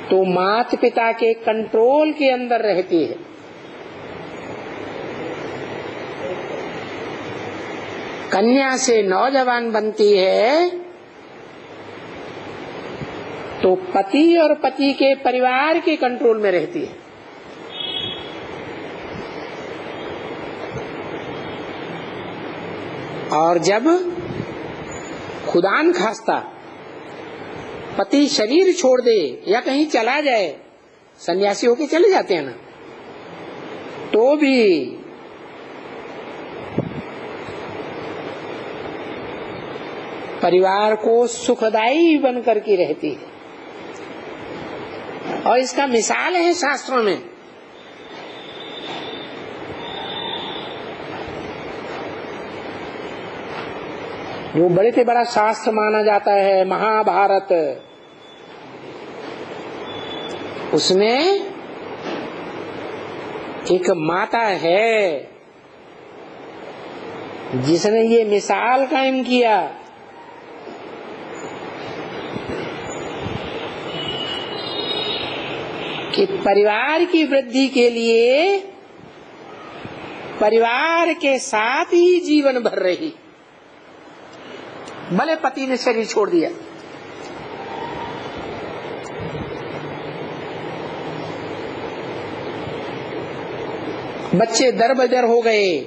तो माता पिता के कंट्रोल के अंदर रहती है। कन्या से नौजवान बनती है तो पति और पति के परिवार के कंट्रोल में रहती है। और जब खुदान खास्ता पति शरीर छोड़ दे या कहीं चला जाए, सन्यासी होके चले जाते हैं ना, तो भी परिवार को सुखदायी बनकर के रहती है। और इसका मिसाल है शास्त्रों में। जो बड़े से बड़ा शास्त्र माना जाता है महाभारत, उसमें एक माता है जिसने ये मिसाल कायम किया कि परिवार की वृद्धि के लिए परिवार के साथ ही जीवन भर रही, भले पति ने शरीर छोड़ दिया। बच्चे दर बदर हो गए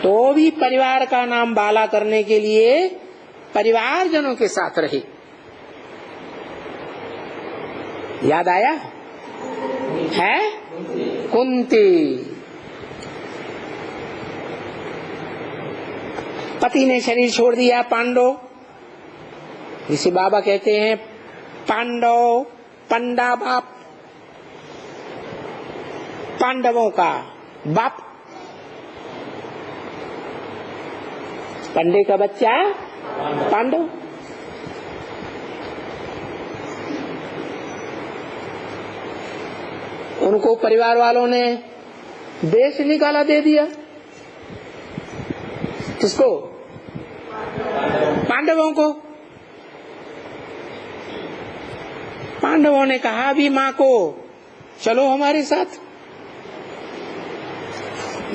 तो भी परिवार का नाम बाला करने के लिए परिवारजनों के साथ रहे। याद आया है? कुंती पति ने शरीर छोड़ दिया, पांडव, जिसे बाबा कहते हैं पांडव, पंडा बाप, पांडवों का बाप, पंडे का बच्चा पांडव। उनको परिवार वालों ने देश निकाला दे दिया। किसको? पांडवों को। पांडवों ने कहा भी माँ को चलो हमारे साथ,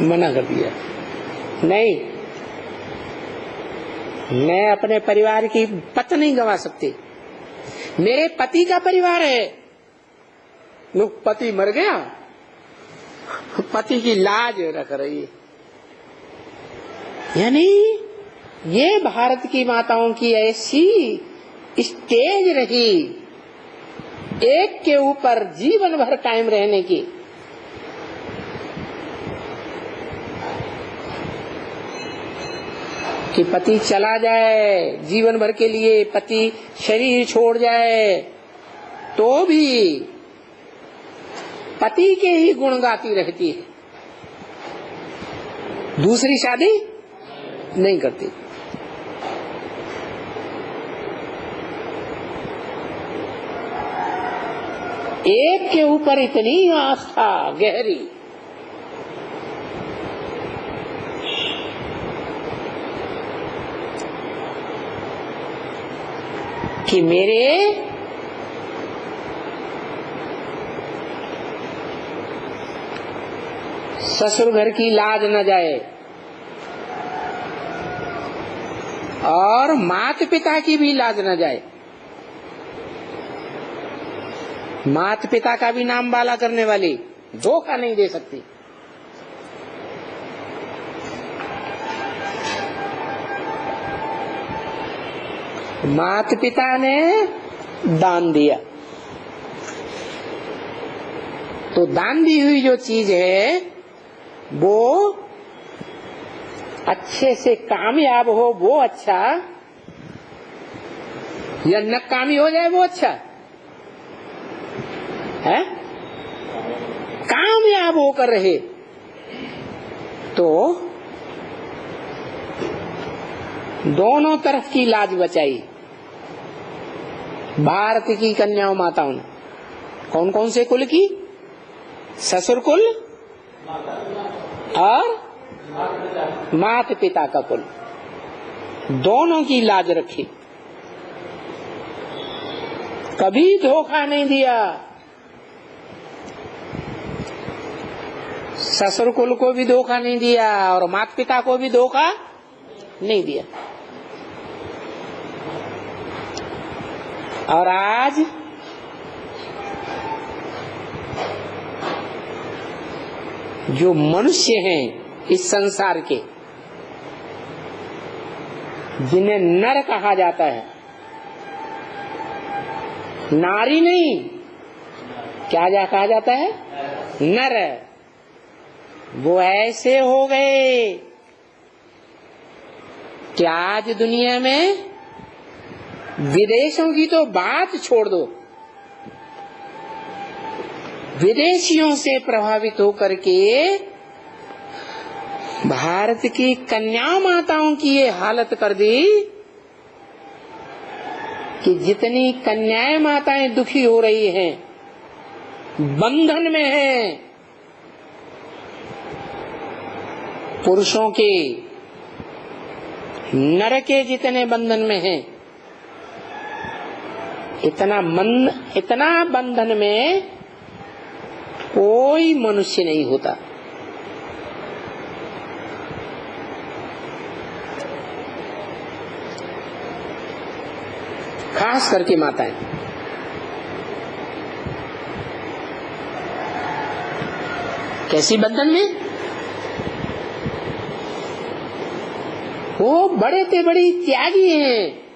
मना कर दिया। नहीं, मैं अपने परिवार की पत नहीं गंवा सकती, मेरे पति का परिवार है। लोग पति मर गया, पति की लाज रख रही है। यानी ये भारत की माताओं की ऐसी स्टेज रही एक के ऊपर जीवन भर कायम रहने की। कि पति चला जाए जीवन भर के लिए, पति शरीर छोड़ जाए तो भी पति के ही गुण गाती रहती है, दूसरी शादी नहीं करती। एक के ऊपर इतनी आस्था गहरी कि मेरे ससुर घर की लाज न जाए और माता पिता की भी लाज न जाए, माता पिता का भी नाम बाला करने वाली धोखा नहीं दे सकती। माता पिता ने दान दिया तो दान दी हुई जो चीज है वो अच्छे से कामयाब हो वो अच्छा, या नकामी हो जाए वो अच्छा है? कामयाब होकर रहे तो दोनों तरफ की लाज बचाई। भारत की कन्याओं माताओं ने कौन कौन से कुल की? ससुर कुल और माता पिता का कुल, दोनों की लाज रखी। कभी धोखा नहीं दिया। ससुर कुल को भी धोखा नहीं दिया और माता पिता को भी धोखा नहीं दिया। और आज जो मनुष्य हैं इस संसार के, जिन्हें नर कहा जाता है, नारी नहीं, क्या कहा जाता है? नर। वो ऐसे हो गए कि आज दुनिया में विदेशों की तो बात छोड़ दो, विदेशियों से प्रभावित होकर के भारत की कन्या माताओं की ये हालत कर दी कि जितनी कन्याएं माताएं दुखी हो रही हैं, बंधन में हैं, पुरुषों के नर के जितने बंधन में हैं, इतना बंधन में कोई मनुष्य नहीं होता। खास करके माताएं। कैसी बंधन में? वो बड़े से बड़ी त्यागी हैं।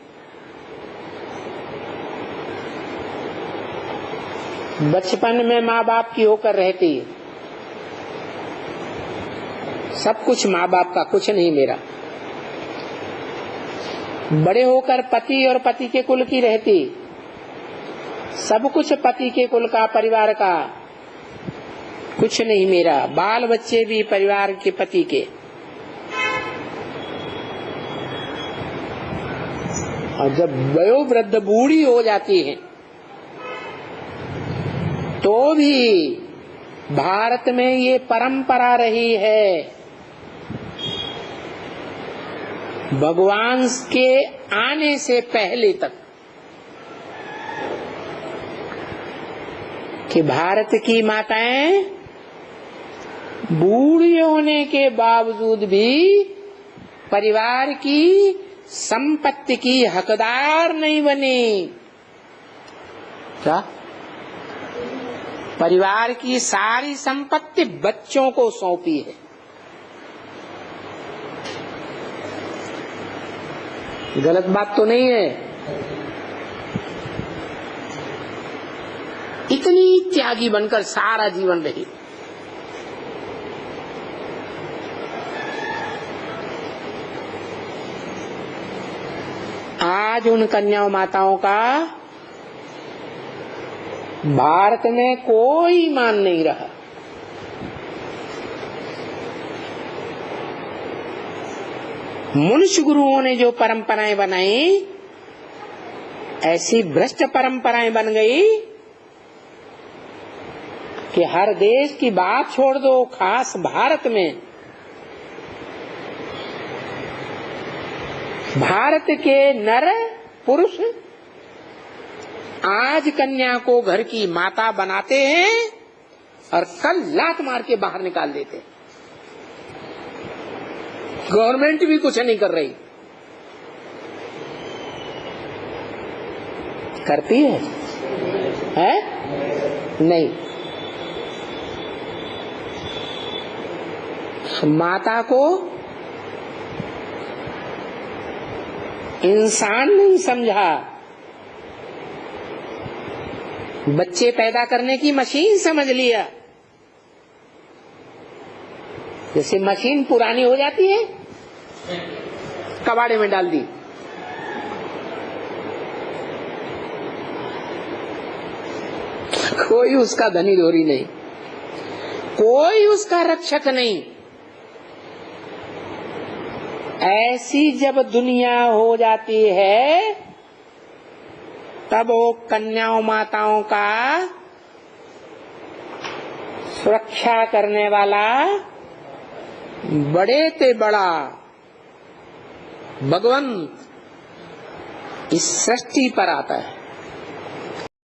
बचपन में माँ बाप की होकर रहती, सब कुछ माँ बाप का, कुछ नहीं मेरा। बड़े होकर पति और पति के कुल की रहती, सब कुछ पति के कुल का, परिवार का, कुछ नहीं मेरा। बाल बच्चे भी परिवार के, पति के। और जब वयोवृद्ध बूढ़ी हो जाती है तो भी भारत में ये परंपरा रही है, भगवान के आने से पहले तक, कि भारत की माताएं बूढ़ी होने के बावजूद भी परिवार की संपत्ति की हकदार नहीं बनी। क्या? परिवार की सारी संपत्ति बच्चों को सौंपी है। गलत बात तो नहीं है? इतनी त्यागी बनकर सारा जीवन रही। आज उन कन्या माताओं का भारत में कोई मान नहीं रहा। मनुष्य गुरुओं ने जो परंपराएं बनाई, ऐसी भ्रष्ट परंपराएं बन गई कि हर देश की बात छोड़ दो, खास भारत में, भारत के नर पुरुष आज कन्या को घर की माता बनाते हैं और कल लात मार के बाहर निकाल देते हैं। गवर्नमेंट भी कुछ नहीं कर रही। करती है? नहीं। माता को इंसान नहीं समझा, बच्चे पैदा करने की मशीन समझ लिया। जैसे मशीन पुरानी हो जाती है, कबाड़े में डाल दी, कोई उसका धनी धोरी नहीं, कोई उसका रक्षक नहीं। ऐसी जब दुनिया हो जाती है तब वो कन्याओं माताओं का सुरक्षा करने वाला बड़े ते बड़ा भगवंत इस सृष्टि पर आता है।